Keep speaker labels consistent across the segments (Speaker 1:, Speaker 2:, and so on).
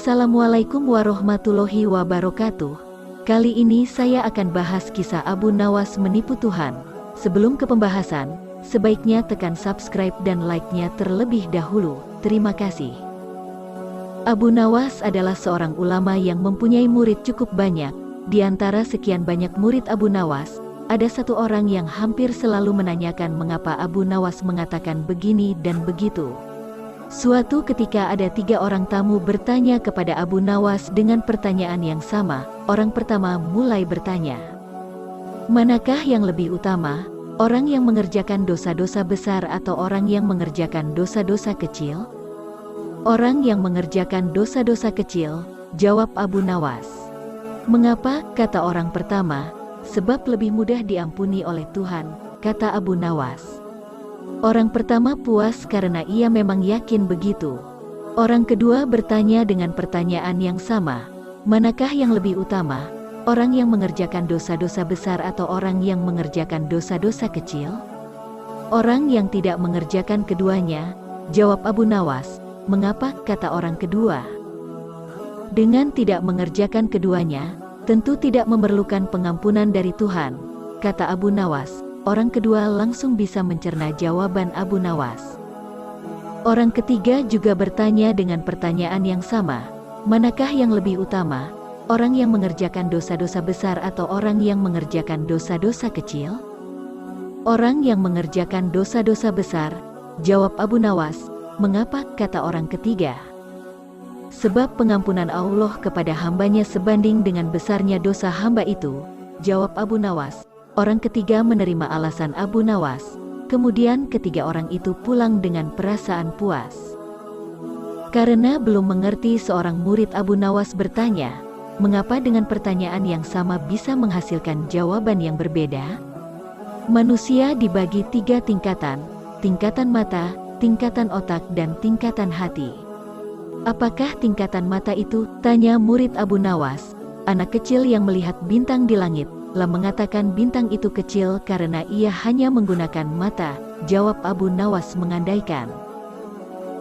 Speaker 1: Assalamualaikum warahmatullahi wabarakatuh. Kali ini saya akan bahas kisah Abu Nawas menipu Tuhan. Sebelum ke pembahasan, sebaiknya tekan subscribe dan like-nya terlebih dahulu. Terima kasih. Abu Nawas adalah seorang ulama yang mempunyai murid cukup banyak. Di antara sekian banyak murid Abu Nawas, ada satu orang yang hampir selalu menanyakan mengapa Abu Nawas mengatakan begini dan begitu. Suatu ketika ada 3 orang tamu bertanya kepada Abu Nawas dengan pertanyaan yang sama. Orang pertama mulai bertanya, manakah yang lebih utama, orang yang mengerjakan dosa-dosa besar atau orang yang mengerjakan dosa-dosa kecil? Orang yang mengerjakan dosa-dosa kecil, jawab Abu Nawas. Mengapa, kata orang pertama? Sebab lebih mudah diampuni oleh Tuhan, kata Abu Nawas. Orang pertama puas karena ia memang yakin begitu. Orang kedua bertanya dengan pertanyaan yang sama. Manakah yang lebih utama, orang yang mengerjakan dosa-dosa besar atau orang yang mengerjakan dosa-dosa kecil? Orang yang tidak mengerjakan keduanya, jawab Abu Nawas. Mengapa, kata orang kedua? Dengan tidak mengerjakan keduanya, tentu tidak memerlukan pengampunan dari Tuhan, kata Abu Nawas. Orang kedua langsung bisa mencerna jawaban Abu Nawas. Orang ketiga juga bertanya dengan pertanyaan yang sama. Manakah yang lebih utama, orang yang mengerjakan dosa-dosa besar atau orang yang mengerjakan dosa-dosa kecil? Orang yang mengerjakan dosa-dosa besar, jawab Abu Nawas. Mengapa, kata orang ketiga? Sebab pengampunan Allah kepada hambanya sebanding dengan besarnya dosa hamba itu, jawab Abu Nawas. Orang ketiga menerima alasan Abu Nawas. Kemudian ketiga orang itu pulang dengan perasaan puas. Karena belum mengerti, seorang murid Abu Nawas bertanya, mengapa dengan pertanyaan yang sama bisa menghasilkan jawaban yang berbeda? Manusia dibagi 3 tingkatan, tingkatan mata, tingkatan otak dan tingkatan hati. Apakah tingkatan mata itu? Tanya murid Abu Nawas. Anak kecil yang melihat bintang di langit lah mengatakan bintang itu kecil karena ia hanya menggunakan mata, jawab Abu Nawas mengandaikan.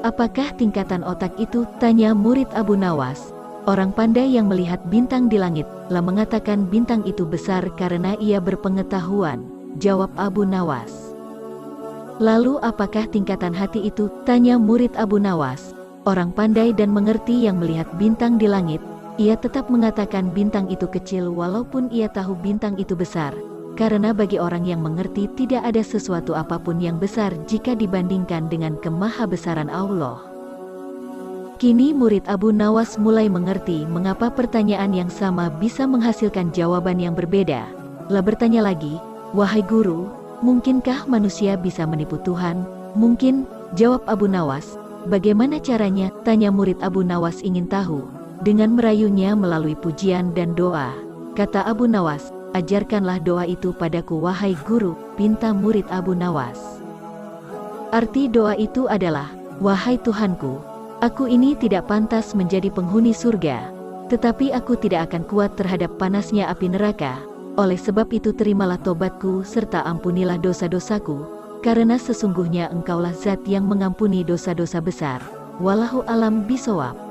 Speaker 1: Apakah tingkatan otak itu? Tanya murid Abu Nawas. Orang pandai yang melihat bintang di langit lah mengatakan bintang itu besar karena ia berpengetahuan, jawab Abu Nawas. Lalu apakah tingkatan hati itu? Tanya murid Abu Nawas. Orang pandai dan mengerti yang melihat bintang di langit, ia tetap mengatakan bintang itu kecil walaupun ia tahu bintang itu besar, karena bagi orang yang mengerti tidak ada sesuatu apapun yang besar jika dibandingkan dengan kemahabesaran Allah. Kini murid Abu Nawas mulai mengerti mengapa pertanyaan yang sama bisa menghasilkan jawaban yang berbeda. Lah bertanya lagi, wahai guru, mungkinkah manusia bisa menipu Tuhan? Mungkin, jawab Abu Nawas. Bagaimana caranya? Tanya murid Abu Nawas ingin tahu. Dengan merayunya melalui pujian dan doa, kata Abu Nawas, ajarkanlah doa itu padaku wahai guru, pinta murid Abu Nawas. Arti doa itu adalah, wahai Tuhanku, aku ini tidak pantas menjadi penghuni surga, tetapi aku tidak akan kuat terhadap panasnya api neraka. Oleh sebab itu terimalah tobatku serta ampunilah dosa-dosaku, karena sesungguhnya Engkaulah zat yang mengampuni dosa-dosa besar. Wallahu alam bisawab.